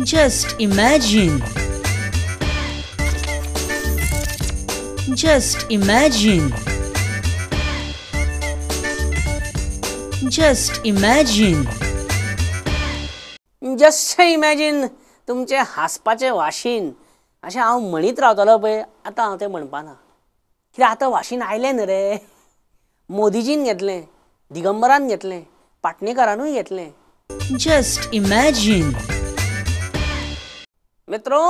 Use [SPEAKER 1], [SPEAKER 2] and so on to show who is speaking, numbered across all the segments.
[SPEAKER 1] Just imagine. Just imagine. Just imagine.
[SPEAKER 2] Just imagine तुमचे हासपाचे वाशीन अशें हांव म्हणीत रावतलो पळय. आतां हांव तें म्हणपाना कित्याक आतां वाशीन आयलें न्ही रे. मोदीजीन घेतलें, दिगंबरान घेतलें, पाटणेकरानूय घेतलें.
[SPEAKER 1] Just imagine.
[SPEAKER 2] मित्रो,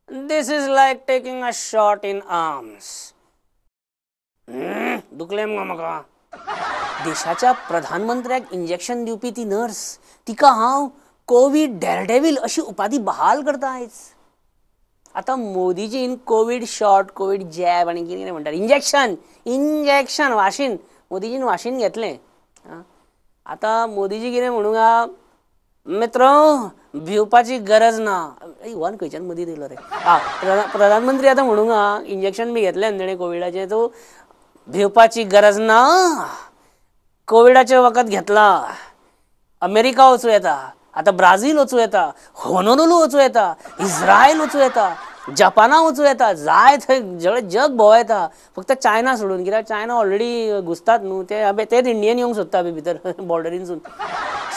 [SPEAKER 2] this is like taking a shot in arms. दुखलें मुगो म्हाका. देशाच्या प्रधानमंत्र्याक इंजेक्शन दिवपी ती नर्स, तिका हांव कोविड डेअरडेव्हिल अशी उपाधी बहाल करता आयज. आतां मोदीजीन कोविड शॉट, कोविड जॅब आनी कितें म्हणटात इंजेक्शन वाशीन. मोदीजीन वाशीन घेतलें. आतां मोदीजी कितें म्हणूंक मित्रो, भिवपाची गरज ना. वन खंयच्यान मदीं दिलो रे. प्रधानमंत्री आतां म्हणूंक इंजेक्शन बी घेतलें न्ही ताणें कोविडाचें, तो भिवपाची गरज ना. कोविडाचे वखद घेतला. अमेरिका वचूं येता, आतां ब्राझील वचूं येता, होनोलुलू वचूं येता, इस्रायल वचूं येता, जपाना वचूं येता, जाय थंय जग भोंवूं येता. फक्त चायना सोडून, कित्याक चायना ऑलरेडी घुसतात न्हू, तेच इंडियेन येवंक सोदता भितर बॉर्डरीनसून.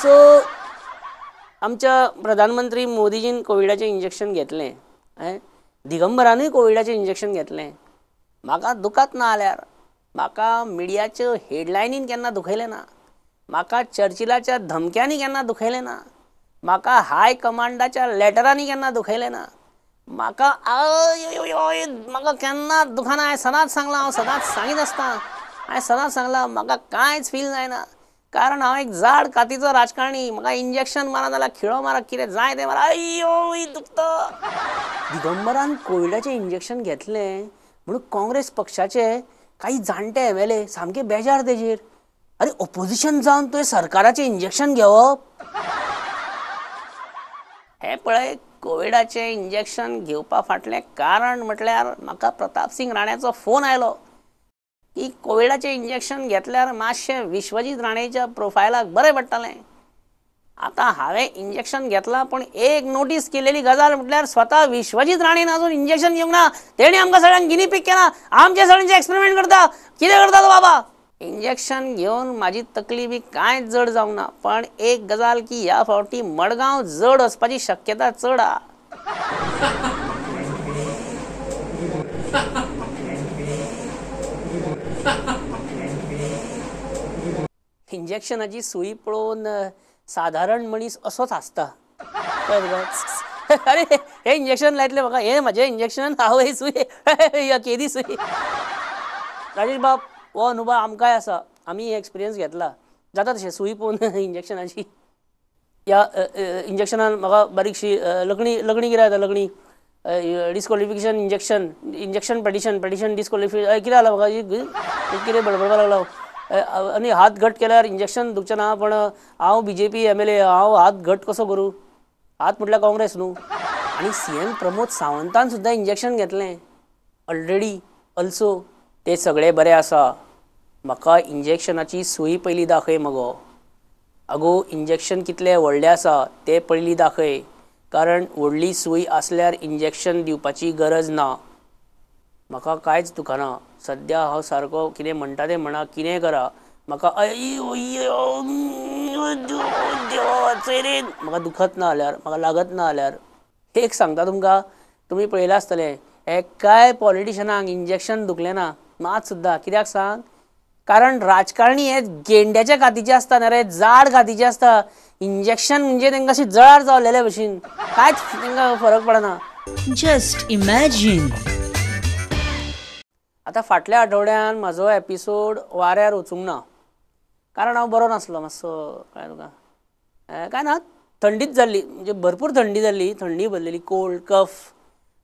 [SPEAKER 2] सो आमच्या प्रधानमंत्री मोदीजीन कोविडाचें इंजेक्शन घेतलें. दिगंबरानूय कोविडाचें इंजेक्शन घेतलें. म्हाका दुखात ना जाल्यार, म्हाका मिडियाच्यो हेडलायनीन केन्ना दुखयलें ना, म्हाका चर्चिलाच्या धमक्यांनी केन्ना दुखयलें ना, म्हाका हाय कमांडाच्या लेटरांनी केन्ना दुखयलें ना, म्हाका केन्ना दुखना. हांवें सदांच सांगलां, हांव सदांच सांगीत आसता, हांवें सदांच सांगलां म्हाका कांयच फील जायना. कारण हांव एक जाड कातीचो राजकारणी. म्हाका इंजेक्शन मारा नाल्यार खिळो मारा, कितें जाय तें मारा, दुखता. दिगंबरान कोविडाचें इंजेक्शन घेतलें म्हणून काँग्रेस पक्षाचे काही जाणटे एमएलए सामके बेजार तेजेर. अरे ऑपोजिशन जावन तुवें सरकाराचें इंजेक्शन घेवप. हे पळय, कोविडाचें इंजेक्शन घेवपा फाटलें कारण म्हटल्यार म्हाका प्रताप सिंग राण्याचो फोन आयलो की कोविडाचें इंजेक्शन घेतल्यार मातशें विश्वजीत राणेच्या प्रोफायलाक बरें पडटलें. आतां हांवें इंजेक्शन घेतलां, पूण एक नोटीस केलेली गजाल म्हटल्यार स्वता विश्वजीत राणेन अजून इंजेक्शन घेवंक ना. तेणी आमकां सगळ्यांक गिनी पीक केला. आमचे सगळ्यांचे एक्सपेरिमेंट करता. कितें करता तो बाबा? इंजेक्शन घेवन म्हाजी तकली बी कांयच जड जावंक ना. पण एक गजाल की ह्या फावटी मडगांव जड वचपाची शक्यता चड आहा. इंजेक्शनाची सुई पळोवन साधारण मनीस असोच हांसता. अरे हे इंजेक्शन लायतलें म्हाका, हें म्हाजें इंजेक्शन, हांव ही सुई, केदी सुई. राजेश बाब, हो अनुभव आमकांय आसा, आमी एक्सपिरियन्स घेतला. जाता तशें सुई पळोवन इंजेक्शनाची. ह्या इंजेक्शनान म्हाका बारीकशी लकणी कितें जाता, लकणी डिस्क्वॉलिफिकेशन इंजेक्शन पेटिशन डिस्क्वॉलिफिकेशन कितें जालां म्हाका, कितें बडबडपाक लागलो. आनी हात घट केल्यार इंजेक्शन दुखचें ना. पण हांव बीजेपी एमएलए, हांव हात घट कसो करूं? हात म्हटल्यार काँग्रेस न्हू. आनी सीएम प्रमोद सावंतान सुद्दां इंजेक्शन घेतलें ऑलरेडी ऑल्सो. तें सगळें बरें आसा. म्हाका इंजेक्शनाची सुई पयलीं दाखय मगो. आगो इंजेक्शन कितलें व्हडलें आसा तें पयलीं दाखय. कारण व्हडली सुई आसल्यार इंजेक्शन दिवपाची गरज ना. म्हाका कांयच दुखना. सद्या हांव सारको कितें म्हणटा तें म्हणा, कितें करा, म्हाका म्हाका दुखत ना जाल्यार, म्हाका लागत ना जाल्यार. एक सांगता तुमकां, तुमी पळयलां आसतलें, एकाय पॉलिटिशनाक इंजेक्शन दुखलें ना मात सुद्दां. कित्याक सांग? कारण राजकारणी हे गेंड्याच्या कातीचे आसता ना रे, जाड कातीचे आसता. इंजेक्शन म्हणजे तांकां अशी जळार जावलेल्या भशेन, कांयच तांकां फरक पडना.
[SPEAKER 1] Just imagine.
[SPEAKER 2] आतां फाटल्या आठवड्यान म्हाजो एपिसोड वाऱ्यार वचूंक ना. कारण हांव बरो नासलो मातसो. कळ्ळें तुका? काय ना, थंडीच जाल्ली, म्हणजे भरपूर थंडी जाल्ली, थंडी भरलेली, कोल्ड कफ.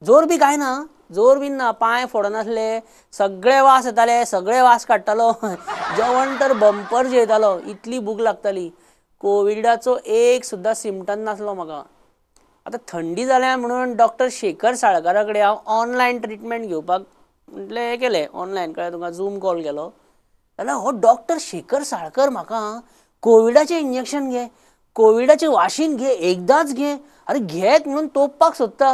[SPEAKER 2] जोर बी कांय ना, जोर बीन ना, पांय फोडनासले, सगळे वास येताले, सगळे वास काडटालो. जेवण तर बंपर जेवतालो, इतली भूक लागताली. कोविडाचो एक सुद्दां सिमटम नासलो म्हाका. आतां थंडी जाल्या म्हणून डॉक्टर शेखर साळकारा कडेन हांव ऑनलायन ट्रिटमेंट घेवपाक म्हटलें हें केलें ऑनलायन. कळ्ळें तुका? झूम कॉल केलो जाल्यार हो डॉक्टर शेखर साळकर म्हाका कोविडाचें इंजेक्शन घे, कोविडाचे वाशीन घे, एकदाच घे. अरे घेत म्हणून तोपपाक सोदता.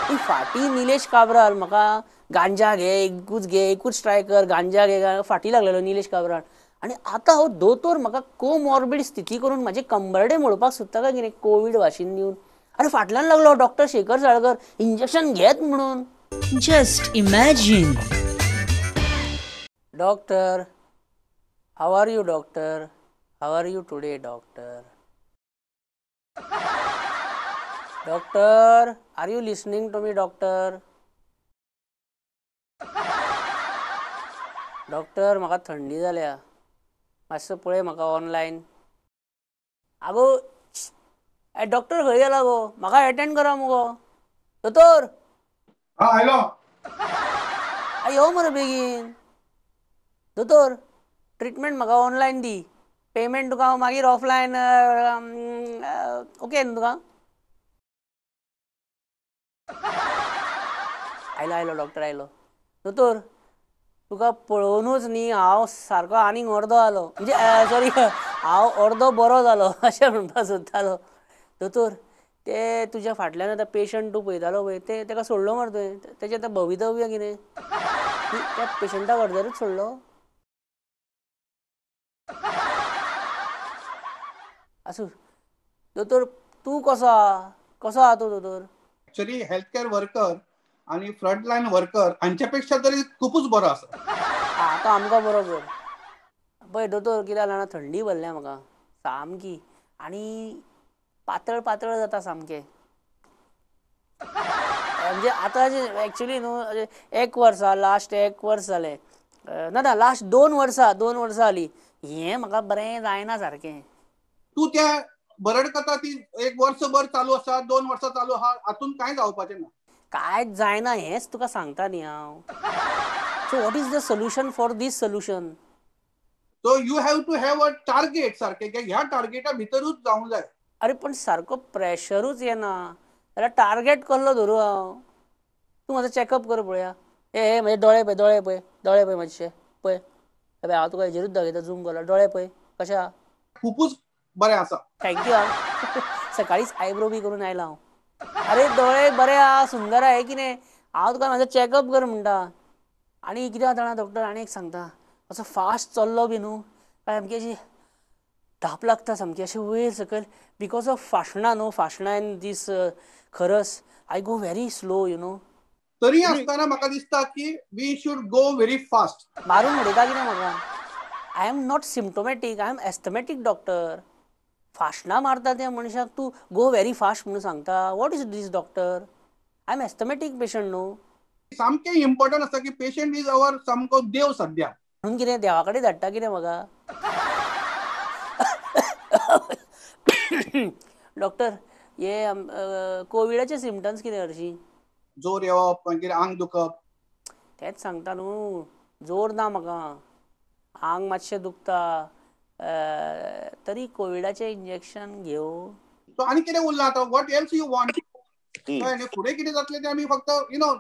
[SPEAKER 2] ही फाटी निलेश काब्राल म्हाका गांजा घे, एकूच ट्राय कर, गांजा घे, फाटी लागलेलो निलेश काब्राल. आणि आता हो दोतोर म्हाका कोमॉर्बिड स्थिती करून माझे कंबरडे मोडपाक सोदता काय कितें कोविड वाशीन दिवन. अरे फाटल्यान लागलो डॉक्टर शेखर साळकर इंजेक्शन घेत म्हणून.
[SPEAKER 1] Just imagine.
[SPEAKER 2] Doctor, how are you, doctor? How are you today, doctor? Doctor, are you listening to me, doctor? Doctor म्हाका थंडी जाल्या, मातसो पळय म्हाका ऑनलायन. आगो डॉक्टर खंय गेला गो, म्हाका अटेंड करा मुगो. दोतोर
[SPEAKER 3] आयलो.
[SPEAKER 2] यो मरे बेगीन. दोतोर ट्रिटमेंट म्हाका ऑनलायन दी, पेमेंट तुका हांव मागीर ऑफलायन. ओके न्हू तुका? आयलो डॉक्टर आयलो. दोतोर तुका पळोवनूच न्ही हांव सारको आनीक अर्दो जालो, म्हणजे सॉरी हांव अर्दो बरो जालो अशें म्हणपाक सोदतालो. दोतोर ते तुज्या फाटल्यान आतां पेशंट तूं पळयतालो पळय तेका सोडलो मरे तुवें, तेजें आतां भवितव्य कितें? त्या पेशंटाक अर्दरूच सोडलो. असो दोतोर तूं कसो आहा तूं दोतोर?
[SPEAKER 3] ऍक्च्युअली हेल्थ केअर वर्कर आणि फ्रंटलाईन वर्कर हांच्यापेक्षा तरी खूपच बरो आसा.
[SPEAKER 2] आतां आमकां बरो कर. पळय दोतोर कितें जालां जाणा, थंडी भरल्या म्हाका सामकी, आनी पातळ जाता सामकें. म्हणजे आतां एक्चुली न्हू एक वर्स जालें, ना लास्ट 2 वर्सां जालीं हें म्हाका बरें जायना सारकें.
[SPEAKER 3] तूं त्या बरड कथा ती 1 वर्सभर चालू आसा, 2 वर्सां चालू आहा, हातून कांय जावपाचें ना.
[SPEAKER 2] कांयच जायना हेंच तुका सांगता न्ही हांव. So what is the solution for this solution?
[SPEAKER 3] So you have to have a target सारकें, की ह्या टार्गेटा भितरूच जावंक जाय.
[SPEAKER 2] अरे पण सारको प्रेशरूच येना जाल्यार टार्गेट कसलो धरूं हांव? तूं म्हाजो चॅकअप कर पळोवया. म्हजे दोळे पळय मातशे पळय. हांव तुका हेजेरूच दाखयता, झूम केला. दोळे पळय कशे आहा?
[SPEAKER 3] खूपच बरें आसा.
[SPEAKER 2] थँक्यू आं. सकाळीच आयब्रो बी करून आयला हांव. अरे दोळे बरे आहा, सुंदर आहा, हें कितें? हांव तुका म्हाजो चॅकअप कर म्हणटा. आनी कितें जाता जाणा डॉक्टर, आनी एक सांगता, असो फास्ट चल्लो बी न्हू काय सामकी अशी धाप लागता सामकी अशें वयर सकयल. बिकॉज ऑफ फाशणां न्हू, फाशणां इन दीस खरस I go very slow you know.
[SPEAKER 3] तरी आसतना म्हाका दिसता की we should go very fast.
[SPEAKER 2] मारून उडयता कितें म्हाका? I am not symptomatic, I am asthmatic doctor. फाशणां मारता त्या मनशाक तूं गो व्हेरी फास्ट म्हणून सांगता. What is this doctor? I am asthmatic patient न्हू.
[SPEAKER 3] सामकें इम्पॉर्टंट आसा की पेशंट इज अवर सामको देव सद्या.
[SPEAKER 2] म्हणून कितें देवा कडेन धाडटा कितें म्हाका? डॉक्टर हे कोविडाचे सिम्टम्स कितें हरशीं?
[SPEAKER 3] जोर येवप, मागीर आंग दुखप.
[SPEAKER 2] तेंच सांगता न्हू, जोर ना म्हाका, आंग मातशें दुखता. तरी कोविडाचें इंजेक्शन घेवं.
[SPEAKER 3] सो आनी कितें उरलां आतां? What else you want? फुडें कितें जातलें तें आमी फक्त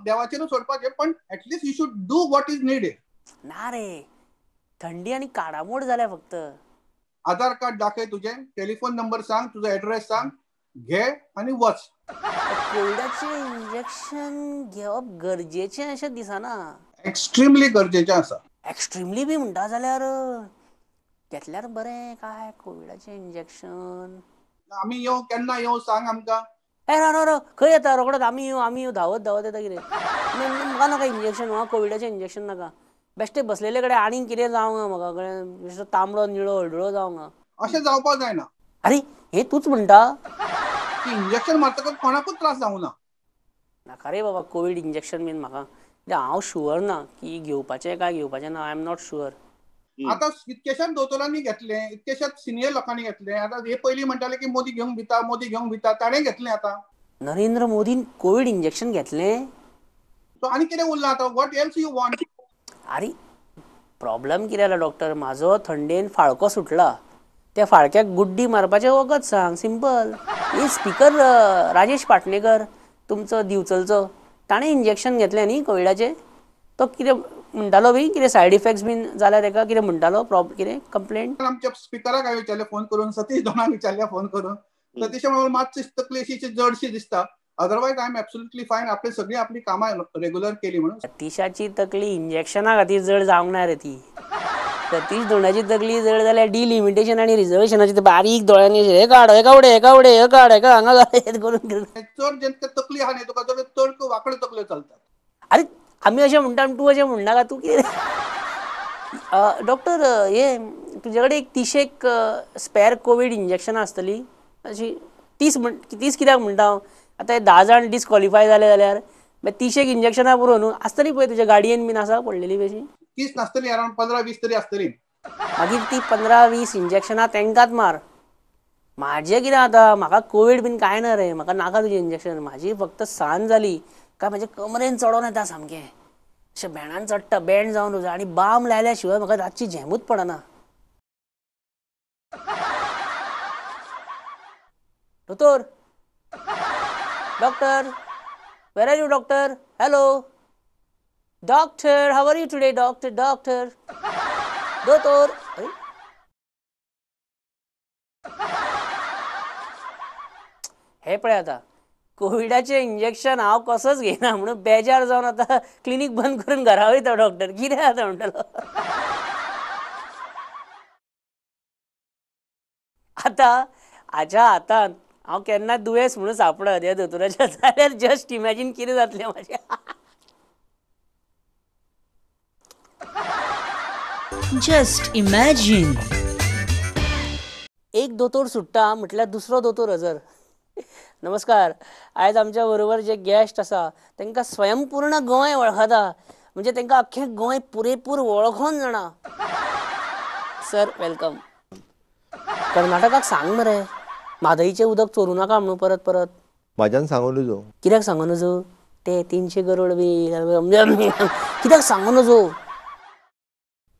[SPEAKER 3] देवाचेरूच सोडपाचें, पण at least you should do what is needed.
[SPEAKER 2] ना रे, थंडी आनी काडामोड जाल्या फक्त.
[SPEAKER 3] आधार कार्ड दाखय तुजें, टेलिफोन नंबर सांग, तुजो एड्रेस सांग, घे आनी वच.
[SPEAKER 2] कोविडाचें इंजेक्शन घेवप गरजेचें अशें दिसना.
[SPEAKER 3] एक्स्ट्रीमली गरजेचें आसा.
[SPEAKER 2] एक्स्ट्रीमली बी म्हणटा जाल्यार घेतल्यार बरें काय कोविडाचें इंजेक्शन?
[SPEAKER 3] आमी येवं केन्ना येवं सांग आमकां.
[SPEAKER 2] रा खंय येता रोखडोच? आमी येवं धांवत येता कितें? म्हाका नाका इंजेक्शन, म्हाका कोविडाचें इंजेक्शन नाका. बेश्टे बसलेले कडेन आनीक कितें जावंक म्हाका कडेन बेश्टो तांबडो निळो हळडुळो जावंक.
[SPEAKER 3] अशें जावपाक जायना.
[SPEAKER 2] अरे हें तूच म्हणटा?
[SPEAKER 3] की इंजेक्शन मारतकच कोणाकूच त्रास जावंक ना.
[SPEAKER 2] नाका रे बाबा कोविड इंजेक्शन बीन म्हाका. हांव शुअर ना की घेवपाचें काय घेवपाचें ना. I am not sure.
[SPEAKER 3] आतां कितकेशाच दोतोरांनी घेतलें, कितकेशाच सिनियर लोकांनी घेतलें. आतां हे पयलीं म्हणटाले की मोदी घेवंक भिता, ताणें घेतलें आतां.
[SPEAKER 2] नरेंद्र मोदीन कोविड इंजेक्शन घेतलें?
[SPEAKER 3] सो आनी कितें उरलां आतां? What else you want?
[SPEAKER 2] अरे प्रॉब्लेम कितें जाला डॉक्टर, म्हाजो थंडेन फाळको सुटला. त्या फाळक्याक गुड्डी मारपाचें वखद सांग, सिंपल. हे स्पीकर राजेश पाटणेकर तुमचो दिवचलचो, ताणें इंजेक्शन घेतलें न्ही कोविडाचें. तो कितें म्हणटालो बी कितें सायड इफेक्ट्स बीन जाल्यार तेका कितें म्हणटालो कितें कंप्लेंट?
[SPEAKER 3] आमच्या स्पिकराक हांवें विचारलें फोन करून, सतीश धोनाक विचारलें फोन करून. सतीश म्हाका मातशी तकली अशी जडशी दिसता. अदरवायज आय एम एब्सोल्युटली फायन. आपली सगळी आपली कामां रेग्युलर केली म्हणून.
[SPEAKER 2] सतीशाची तकली इंजेक्शना खातीर जड जावंक ना रे ती. सतीश धोंडाची तकली जड जाल्यार डिलिमिटेशन आनी रिजर्वेशनाची ते बारीक दोळ्यांनी हे काड हे कावडे हे कावडे हे काड हे हांगा करून
[SPEAKER 3] चड जेन्ना तकली आहा न्ही तुका चड वांकड्यो तकल्यो चलतात.
[SPEAKER 2] अरे आमी अशें म्हणटा तूं अशें म्हणनाका. तूं कितें डॉक्टर हे तुजे कडेन एक 30 स्पेर कोवीड इंजेक्शनां आसतली अशी 30 कित्याक म्हणटा हांव आतां हे 10 जाण डिस्कॉलिफाय जाले जाल्यार 30 इंजेक्शनां पुरो न्हू आसतली पळय तुज्या गाडयेन बीन आसा पडलेली कशी
[SPEAKER 3] 30 नासतली अरावंड 15-20 तरी आसतली.
[SPEAKER 2] मागीर ती 15-20 इंजेक्शनां तेंकाच मार. म्हाजें कितें आतां म्हाका कोवीड बीन कांय ना रे. म्हाका नाका तुजें इंजेक्शन. म्हाजी फक्त सान जाली काय म्हाजे कमरेन चडोन येता सामकें अशें भेणान चडटा बँड जावन उरता आनी बाम लायल्या शिवाय म्हाका रातची झेमूच पडना. दोतोर doctor where are you doctor? Hello doctor how are you today? Doctor दोतोर हे पळय आतां कोविडाचें इंजेक्शन हांव कसोच घेयना म्हणून बेजार जावन आतां क्लिनीक बंद करून घरा वयता डॉक्टर. कितें आतां म्हणटलो आतां हाच्या हातान हांव केन्ना दुयेंस म्हणून सांपडत ह्या दोतोराच्या जाल्यार जस्ट इमॅजीन कितें जातलें म्हाजें.
[SPEAKER 1] Just imagine.
[SPEAKER 2] एक दोतोर सुट्टा म्हटल्यार दुसरो दोतोर हजर. नमस्कार. आयज आमच्या बरोबर जे गेस्ट आसा तांकां स्वयंपूर्ण गोंय वळखता म्हणजे तांकां अख्खें गोंय पुरेपूर वळखून जाणा. Sir welcome. कर्नाटकाक सांग मरे म्हादईचें उदक चोरूं नाका म्हणून परत परत.
[SPEAKER 4] म्हाज्यान सांगूं नजो.
[SPEAKER 2] कित्याक सांगूं नजो? ते 300 करोड बी कित्याक सांगूं नजो?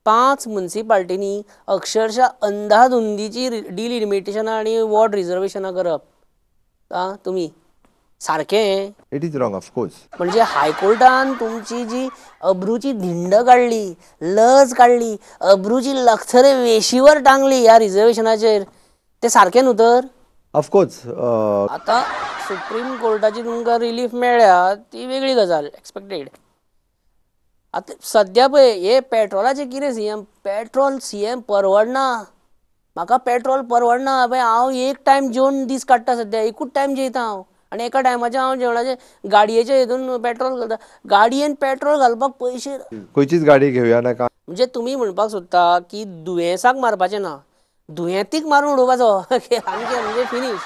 [SPEAKER 2] 5 म्युनिसिपालिटींनी अक्षरशः अंधाधुंदीची डिलिमिटेशनां आनी वॉर्ड रिजर्वेशनां करप तुमी सारकें?
[SPEAKER 4] It is wrong of course.
[SPEAKER 2] म्हणजे हायकोर्टान तुमची जी अब्रूची धिंड काडली लज काडली अब्रूची लखतरे वेशीवर टांगली ह्या रिजर्वेशनाचेर ते सारकें न्हू तर?
[SPEAKER 4] ऑफकोर्स.
[SPEAKER 2] आतां सुप्रीम कोर्टाची तुमकां रिलीफ मेळ्ळ्या ती वेगळी गजाल एक्सपेक्टेड. आतां सद्या पळय हे पेट्रोलाचें कितें सीएम परवडना. म्हाका पेट्रोल परवडना पळय. हांव एक टायम जेवण दीस काडटा सद्या. एकूच टायम जेयता हांव आनी एका टायमाच्या हांव जेवणाचे गाडयेच्या हितून पेट्रोल घालता. गाडयेन पेट्रोल घालपाक पयशे
[SPEAKER 4] खंयचीच गाडी घेवया नाका.
[SPEAKER 2] म्हणजे तुमी म्हणपाक सोदता की दुयेंसाक मारपाचें ना दुयेंतीक मारून उडोवपाचो आमचें म्हणजे फिनीश.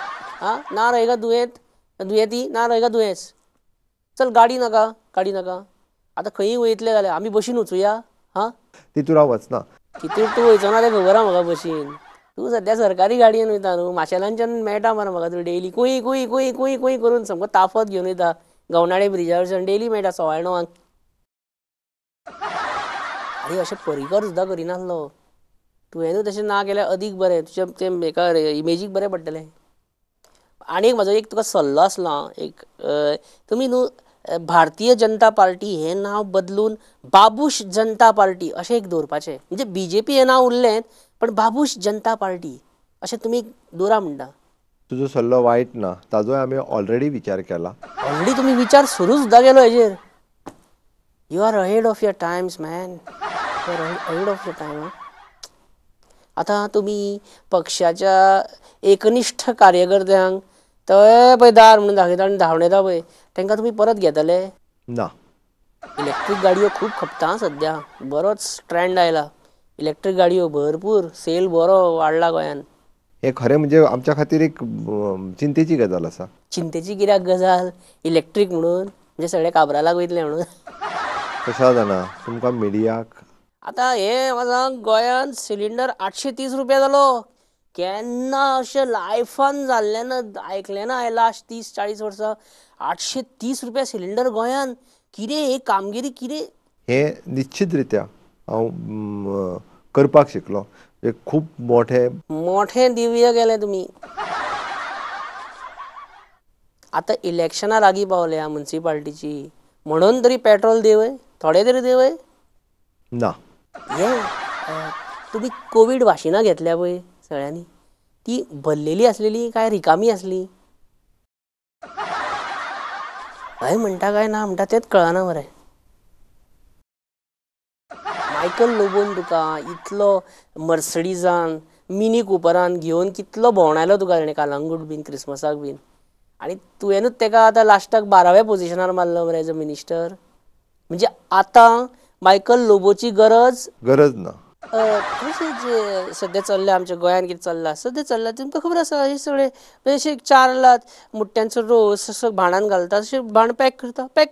[SPEAKER 2] ना रहेगा दुयेंती ना रहेगा दुयेंस. चल गाडी नाका. आतां खंयी वयतले जाल्यार आमी बशीन वचुया.
[SPEAKER 4] तितून हांव वचना.
[SPEAKER 2] तितूर तूं वयचो ना तें खबर आहा म्हाका बशीन. तूं सद्या सरकारी गाडयेन वयता न्हू. माशेलांच्यान मेळटा मरे म्हाका तूं डेली कुंय कुंय कुंय कुंय कुंय करून सामको ताफत घेवन वयता गवनाळे ब्रिजा वयरच्यान डेली मेळटा 9:15. आरे अशें परिकर सुद्दां करिनासलो. तुवेंनूय तशें ना केल्यार अदीक बरें. तुजें तें हेका इमेजीक बरें पडटलें. आनी एक म्हाजो एक तुका सल्लो आसलो एक तुमी न्हू भारतीय जनता पार्टी हें नांव बदलून बाबूश जनता पार्टी अशें एक दवरपाचें. म्हणजे बीजेपी हें नांव उरलें पण बाबूश जनता पार्टी अशें तुमी दवरा म्हणटा.
[SPEAKER 4] तुजो सल्लो वायट ना. ताजोय आमी ऑलरेडी विचार केला.
[SPEAKER 2] ऑलरेडी तुमी विचार सुरू सुद्दां केलो हेजेर. You are ahead of your times man. You are ahead of your time. आतां तुमी पक्षाच्या एकनिश्ठ कार्यकर्त्यांक थंय पळय दार म्हणून दाखयता आनी धांवडायता पळय तांकां तुमी परत घेतले?
[SPEAKER 4] ना.
[SPEAKER 2] इलेक्ट्रीक गाडयो खूब खपता सद्या. बरोच ट्रेंड आयला. इलेक्ट्रीक गाडयो भरपूर सेल बरो वाडला गोंयान.
[SPEAKER 4] हे खरें म्हणजे आमच्या खातीर एक चिंतेची गजाल आसा.
[SPEAKER 2] चिंतेची कित्याक गजाल? इलेक्ट्रीक म्हणून म्हणजे सगळे काबरालाक वयतले म्हणून.
[SPEAKER 4] कशा जाणा तुमकां मिडियाक
[SPEAKER 2] आतां हे म्हाका गोंयान सिलिंडर 830 रुपया जालो. केन्ना अशें लायफान जाल्लें ना आयकलें ना हांवें लास्ट 30-40 वर्सां. 830 रुपया सिलिंडर गोंयान. कितें ही कामगिरी कितें?
[SPEAKER 4] हें निश्चित रित्या हांव करपाक शिकलो. एक खूब मोठें
[SPEAKER 2] दिव्य केलें तुमी. आतां इलेक्शनां लागीं पावल्या म्युनिसिपालिटीची म्हणून तरी पेट्रोल देंवय थोडे तरी देंवय.
[SPEAKER 4] ना.
[SPEAKER 2] हे तुम्ही कोविड वाशिना घेतल्या पळय सगळ्यांनी, ती भरलेली असलेली काय रिकामी असली? हय म्हणटा काय ना म्हणटा तेच कळना मरे. मायकल लोबोन तुका इतलो मर्सडीजान मिनी कुपरान घेवन कितलो भोंवडायलो तुका ताणें कालांगूट बीन क्रिसमसाक बीन, आनी तुवेंनूच ताका आतां लास्टाक 12व्या पोजिशनार मारलो मरे एज अ मिनिस्टर. म्हणजे आतां मायकल लोबोची गरज
[SPEAKER 4] ना.
[SPEAKER 2] कशें जे सद्या चल्ल्या आमच्या गोंयांत कितें चल्लां सद्या चल्लां तुमकां खबर आसा हे सगळे अशे चार लात मुट्ट्यांचो रोस असो भाणान घालता, अशें भाण पॅक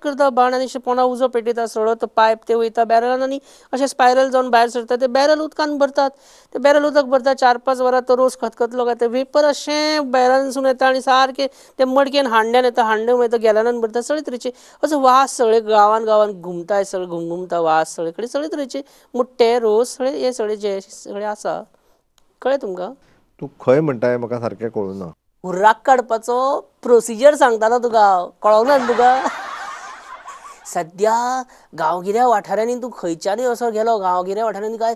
[SPEAKER 2] करता भाण आनी अशें पोंदा उजो पेटयता, सडो पायप ते वयता बॅरलान आनी अशें स्पायरल जावन भायर सरता. ते बॅरल उदकान भरतात, ते बॅरल उदक भरता 4-5 वरां तो रोस खतखतलो काय ते वेपर अशें बॅरलानसून येता आनी सारकें ते मडकेन हांड्यान येता, हांड्या वयता गॅलनान भरता. सगळे तरेचे असो वास सगळे गांवान घुमताय, सगळे घुमघुमता वास सगळे कडेन, सगळे तरेचे मुट्टे रोस सगळे हे सगळे जे सगळे आसा. कळ्ळें तुमकां?
[SPEAKER 4] तूं खंय म्हणटाय म्हाका सारकें कळूना.
[SPEAKER 2] हुर्राक काडपाचो प्रोसिजर सांगतालो तुका, कळोना तुका? सद्या गांवगिऱ्या वाठारांनी तूं खंयच्यानय असो गेलो गांवगिऱ्या वाठारांनी काय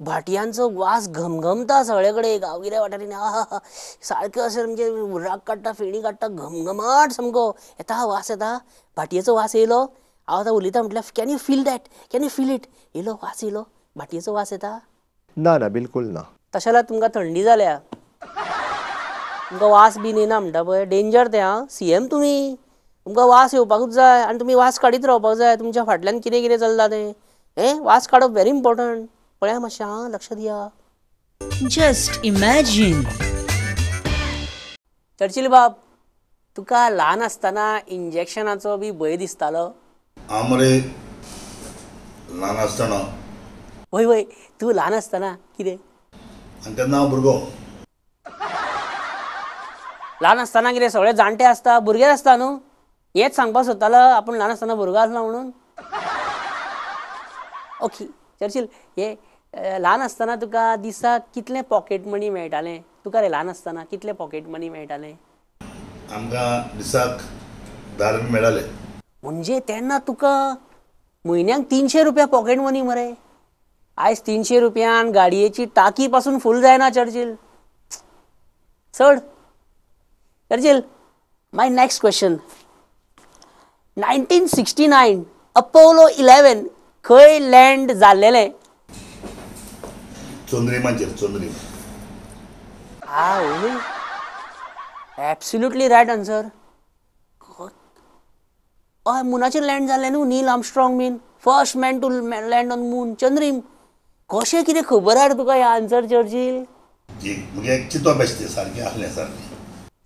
[SPEAKER 2] भाटयांचो वास घमघमता सगळे कडेन गांवगिऱ्या वाठारांनी. आहा सारकें अशें म्हणजे हुर्राक काडटा, फेणी काडटा, घमघमाट सामको येता, वास येता. भाटयेचो वास येयलो, हांव आतां उलयता म्हटल्यार can you feel that, can you feel it? येयलो वास येयलो, भाटयेचो वास येता?
[SPEAKER 4] ना बिलकुल ना.
[SPEAKER 2] तशें जाल्यार तुमकां थंडी जाल्या, तुमकां वास बीन येना म्हणटा पळय, डेंजर तें आं. सीएम तुमी, तुमकां वास येवपाकूच जाय आनी तुमी वास काडीत रावपाक जाय. तुमच्या फाटल्यान कितें कितें चल्लां तें वास काडप व्हेरी इम्पॉर्टंट. पळया मातशें आं, लक्ष दिया.
[SPEAKER 1] Just imagine.
[SPEAKER 2] चर्चिल बाब, तुका ल्हान आसतना इंजेक्शनाचो बी भंय दिसतालो?
[SPEAKER 5] हांव मरे ल्हान आसतना
[SPEAKER 2] वय तूं ल्हान आसतना कितें?
[SPEAKER 5] आनी तेन्ना हांव भुरगो.
[SPEAKER 2] ल्हान आसतना कितें सगळे जाणटे आसता, भुरगे आसता न्हू? हेंच सांगपाक सोदतालो आपूण ल्हान आसतना भुरगो आसलो म्हणून? ओके चर्चिल, हे ल्हान आसतना तुका दिसाक कितलें पॉकेट मनी मेळटालें? तुका रे ल्हान आसतना कितलें पॉकेट मनी मेळटालें?
[SPEAKER 5] आमकां दिसाक 10 रुपया मेळटाले.
[SPEAKER 2] म्हणजे तेन्ना तुका म्हयन्याक 300 रुपया पॉकेट मनी मरे. आयज 300 रुपयान गाडयेची टाकी पासून फूल जायना चर्चिल. चड Churchill, my next question. 1969 Apollo 11 खंय लँड जाल्लेलें?
[SPEAKER 5] चंद्रिमाचेर. चंद्रीम.
[SPEAKER 2] Absolutely right answer. हय मुनाचेर लँड जाल्लें न्हू, Neil Armstrong been, first man to land on moon, चंद्रीम. कशें कितें खबर आसा तुका हे आन्सर चर्चिल?
[SPEAKER 5] म्हणजे चिंतप बेश्टें सारकें आहलें सारकें.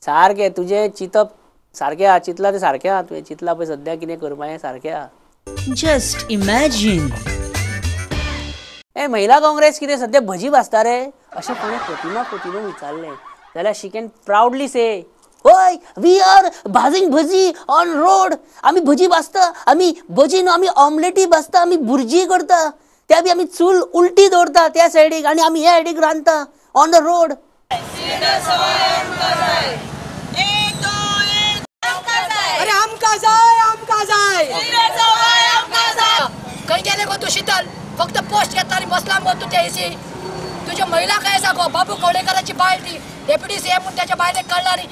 [SPEAKER 2] सारकें तुजें चिंतप सारकें आहा, चिंतलां तें सारकें आहा, तुवें चिंतलां पळय सद्या कितें करपा हें सारकें आहा.
[SPEAKER 1] Just imagine.
[SPEAKER 2] महिला काँग्रेस कितें सद्या भजी भाजता रे अशें कोणें प्रतिमा विचारलें जाल्यार शी कॅन प्रावडली से, होय वी आर भाजिंग भजी ऑन रोड. आमी भजी भाजता, आमी भजी न्हू आमी ऑमलेटी भाजता, आमी भुर्जी करता, त्या बी आमी चूल उलटी दवरता त्या सायडीक आनी आमी ह्या सायडीक रांदता ऑन द रोड.
[SPEAKER 6] अरे आमकां जाय खंय गेले गो तू शीतल? फक्त पोस्ट घेतला आनी बसला मग तू त्या एसी. तुज्या महिला काय आसा गो? बाबू कवडेकराची बायल ती डेप्युटी सीएम म्हणून त्याच्या बायलेक कळला आनी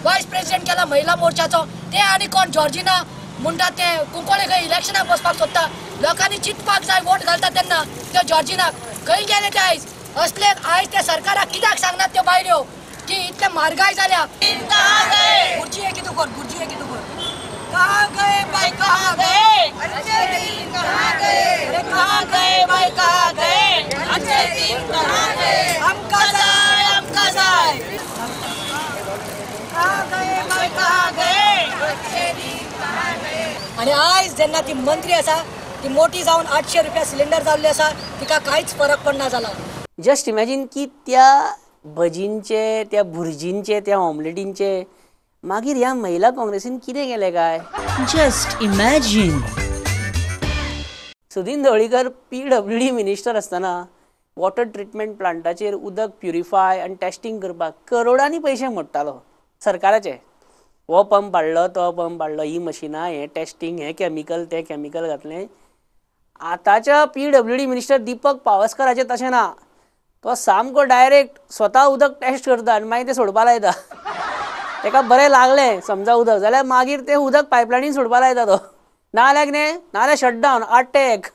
[SPEAKER 6] वायस प्रेसिडेंट केला महिला मोर्चाचो. ते आनी कोण जॉर्जिना म्हणटा ते कुंकोळे खंय इलेक्शनाक बसपाक सोदता. लोकांनी चिंतपाक जाय वोट घालता तेन्ना त्या जॉर्जिनाक. खंय गेले ते आयज? असले आयज त्या सरकाराक कित्याक सांगनात त्यो बायल्यो की इतले म्हारगाय जाल्या? गुरुजी हे कितें कर, गुरुजी हे कितें कर. कहाँ गए भाई कहाँ गए? अच्छे दिन कहाँ गए? अरे कहाँ गए भाई कहाँ गए? अच्छे दिन कहाँ गए? हमका जाय कहाँ गए भाई कहाँ गए? अच्छे दिन कहाँ गए? आणि आयज जेन्ना ती मंत्री आसा ती मोठी जावन 800 रुपया सिलिंडर जाल्ली आसा, तिका कांयच फरक पडना जाला.
[SPEAKER 2] जस्ट इमॅजिन की त्या भजींचे, त्या भुर्जींचे, त्या ऑमलेटींचे मागीर ह्या महिला काँग्रेसीन कितें केलें काय?
[SPEAKER 1] Just imagine.
[SPEAKER 2] Sudin Dhavalikar PWD minister आसतना वॉटर ट्रिटमेंट प्लांटाचेर उदक प्युरिफाय आनी टेस्टिंग करपाक करोडांनी पयशे मोडटालो सरकाराचे. हो पंप पाडलो, तो पंप पाडलो, ही मशिनां, हें टेस्टिंग, हें कॅमिकल, तें कॅमिकल घातलें आताच्या PWD मिनिस्टर दीपक पावसकराचे तशें ना. तो सामको डायरेक्ट स्वता उदक टेस्ट करता आनी मागीर ते सोडपा लायता. ताका बरें लागलें समजा उदक जाल्यार मागीर ते उदक पायपलायनीन सोडपा लायता तो. नाल्यार शटडावन अटॅक.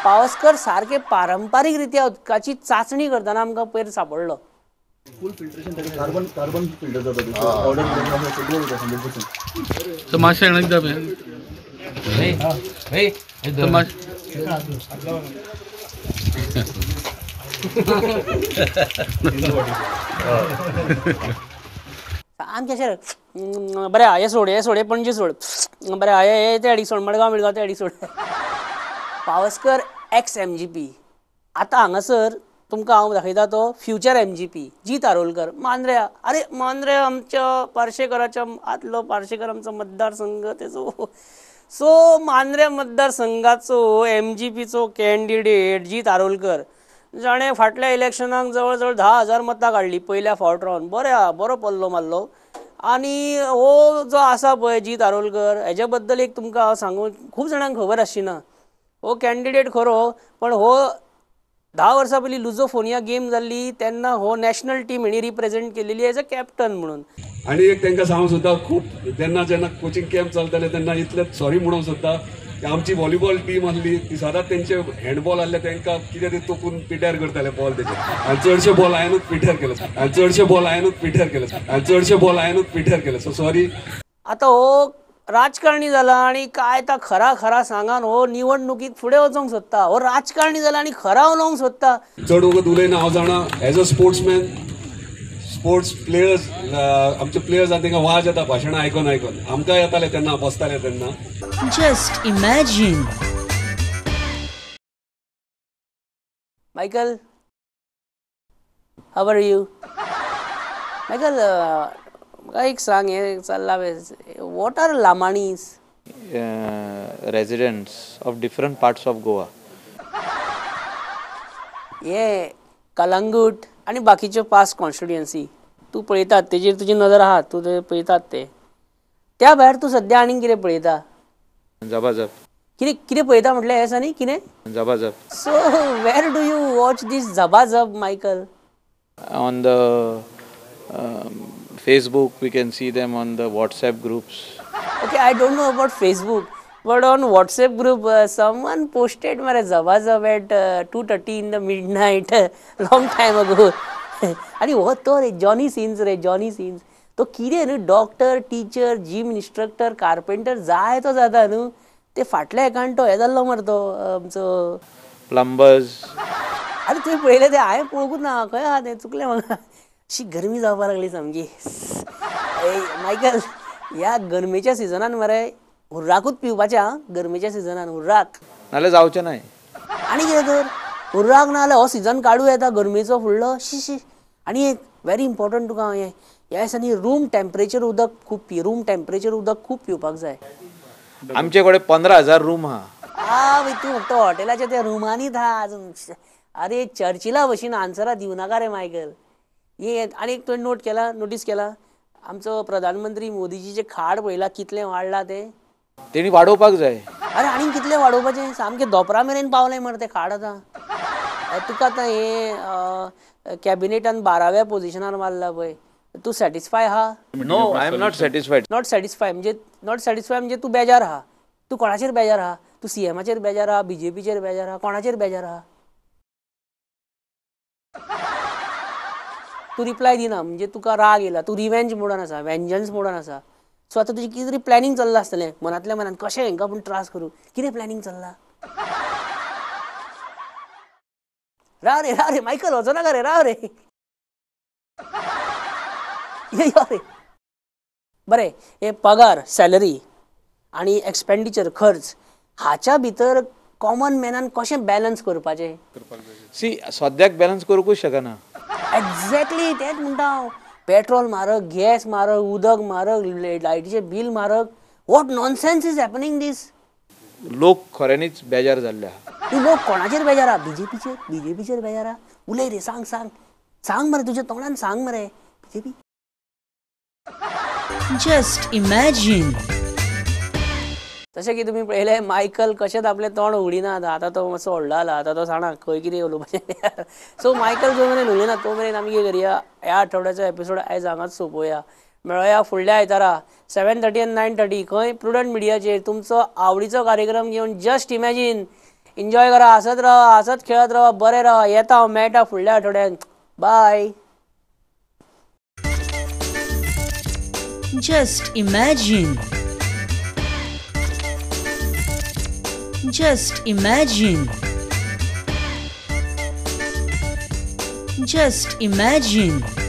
[SPEAKER 2] पावसकर सारके पारंपारीक रित्या उदकाची चाचणी करतना आमकां पयर सापडलो.
[SPEAKER 7] कार्बन फिल्टर जाता ऑर्डर
[SPEAKER 8] तर मातशें एकदा
[SPEAKER 2] आमचे अशें बरें हे सोड हे पणजे सोड बरें हे ते अडी सोड मडगांव ते अडी सोड. पावसकर XMGP. आतां हांगासर तुमकां हांव दाखयता तो फ्युचर MGP जीत आरोलकर मांद्र्या. अरे मांद्र्या आमच्या पार्शेकराच्या आदलो पार्शेकर आमचो मतदारसंघ तेचो. सो मांद्र्या मतदारसंघाचो MGPचो कॅन्डिडेट जीत आरोलकर जाणें फाटल्या इलेक्शनाक जवळ जवळ 10,000 मतां काडली पयल्या फावट रावन. बरो पल्लो मारलो. आनी हो जो आसा पळय जीत आरोलकर हेज्या बद्दल एक तुमकां हांव सांगूं खूब जाणांक खबर आशिना. हो कॅन्डिडेट खरो पण हो 10 वर्सां पयलीं लुझोफोनिया गेम जाल्ली तेन्ना हो नॅशनल टीम हेणी रिप्रेझेंट केलेली एज अ कॅप्टन म्हणून.
[SPEAKER 7] आणि एक तांकां सांगूंक सोदता खूब जेन्ना कोचिंग कॅम्प चलताले तेन्ना इतलें सॉरी म्हणूंक सोदता की आमची व्हॉलीबॉल टीम आसली ती सदांच तेंचे हँडबॉल आहले तांकां कितें ते तोपून पिड्ड्यार करताले बॉल तेचे. आनी चडशे बॉल हांवेनूच पिड्ड्यार केले सो सॉरी.
[SPEAKER 2] आतां हो राजकारणी जाला आनी काय ता खरा सांगान हो निवडणुकीक फुडें वचोंक सोदता. हो राजकारणी जाला आनी खरा उलोवंक सोदता.
[SPEAKER 7] चड वगत उलयना हांव जाणा as a sportsman sports players आमचे प्लेयर्स आहा तांकां वाज येता भाशणां आयकून आमकां येताले तेन्ना बसताले तेन्ना.
[SPEAKER 1] Just imagine.
[SPEAKER 2] Michael, how are you? Michael, म्हाका एक सांग हे चल्ला what are Lamanis?
[SPEAKER 9] Residents of different parts of Goa.
[SPEAKER 2] हे कलंगूट आनी बाकीच्यो पास्ट कॉन्स्टिट्युएन्सी तूं पळयतात तेजेर तुजी नदर आहा तूं ते पळयतात ते. त्या भायर तूं सद्या आनीक कितें पळयता?
[SPEAKER 9] Zabazab.
[SPEAKER 2] कितें पळयता म्हटलें हें न्ही कितें?
[SPEAKER 9] Zabazab.
[SPEAKER 2] So where do you watch this Zabazab, Michael?
[SPEAKER 9] On the Facebook, we can see them on the WhatsApp groups.
[SPEAKER 2] Okay, I don't know about Facebook, but on WhatsApp group, someone posted my Zabazab at 2:30 in the midnight, long time ago. आणि हो तो रे Johnny scenes तो कितें न्हू doctor teacher gym instructor carpenter जाय तो जाता न्हू ते फाटल्या एकान तो हे जाल्लो मरे तो आमचो
[SPEAKER 9] Plumbers.
[SPEAKER 2] अरे तुवें पळयलें तें हांवें पळोवंकूच ना खंय आहा तें चुकलें म्हाका. अशी गरमी जावपाक लागली सामकी. मायकल ह्या गरमेच्या सिजनान मरे हुर्राकूच पिवपाचें आं गरमेच्या सिजनान हुर्राक
[SPEAKER 9] नाल्यार जावचें नाय.
[SPEAKER 2] आनी कितें तर हुर्राक ना जाल्यार हो सिजन काडूं येता गरमेचो फुडलो शी. आनी एक व्हेरी इम्पॉर्टंट तुका हांव ह्या दिसांनी रूम टेम्परेचर उदक खूब पिवपाक जाय.
[SPEAKER 9] आमचे कडेन 15,000 रूम आहा.
[SPEAKER 2] तूं फक्त हॉटेलाच्या त्या रुमांनीच आहा अजून. अरे चर्चिला भशेन आन्सरां दिवं नाका रे मायकल. हे आनी एक तुवें नोटीस केला आमचो प्रधानमंत्री मोदीजीचे खाड पळयला कितलें वाडला ते.
[SPEAKER 9] तेणी वाडोवपाक जाय.
[SPEAKER 2] अरे आनी कितलें वाडोवपाचें सामकें दोपरा मेरेन पावलें मरे तें खाड आतां. तुका आतां हे कॅबिनेटान 12व्या पोजिशनार मारला पळय तूं सॅटिस्फाय आहा?
[SPEAKER 9] No, I am not satisfied.
[SPEAKER 2] Not satisfy म्हणजे तूं बेजार आहा. तूं कोणाचेर बेजार आहा? तूं CMाचेर बेजार आहा, BJPचेर बेजार आहा, कोणाचेर बेजार आहा? तूं रिप्लाय दिना म्हणजे तुका राग येयला. तूं रिवेंज मोडान आसा, वेंजन्स मोडान आसा. सो आतां तुजें कितें तरी प्लॅनिंग चल्लां आसतलें मनांतल्या मनान कशें हांकां पूण त्रास करूं. कितें प्लॅनिंग चल्लां? राव रे मायकल वचो नाका रे राव रे. यो रे. बरें हे पगार सॅलरी आनी एक्सपेंडिचर खर्च हाच्या भितर कॉमन मॅनान कशें बॅलन्स करपाचें?
[SPEAKER 9] सी सद्याक बॅलन्स करूंकूच शकना.
[SPEAKER 2] एक्झॅक्टली तेंच म्हणटा हांव. पेट्रोल म्हारग, गॅस म्हारग, उदक म्हारग, लायटीचें बील म्हारग. वॉट नॉनसेन्स इज हॅपनिंग दीस.
[SPEAKER 9] लोक खऱ्यांनीच बेजार जाल्ले आहा.
[SPEAKER 2] तूं लोक कोणाचेर बेजार आहा? बीजेपीचेर बेजार आहा? उलय रे सांग मरे तुज्या तोंडान सांग मरे. BJP.
[SPEAKER 1] Just imagine.
[SPEAKER 2] जशें की तुमी पळयलें मायकल कशेंच आपलें तोंड उगडिनात आतां तो मातसो व्हडलो जाला आतां तो सांगना खंय कितें उलोवपाचें सो मायकल जो मेरेन उलयना तो मेरेन आमी कितें करया ह्या आठवड्याचो एपिसोड आयज हांगाच सोंपोवया मेळया फुडल्या आयतारा 7:30 आनी 9:30 खंय प्रुडंट मिडियाचेर तुमचो आवडीचो कार्यक्रम घेवन जस्ट इमॅजीन एन्जॉय करा हसत राहा हसत खेळत राहा बरें राहा येता हांव मेळटा फुडल्या आठवड्यान bye
[SPEAKER 1] Just imagine. Just imagine. Just imagine.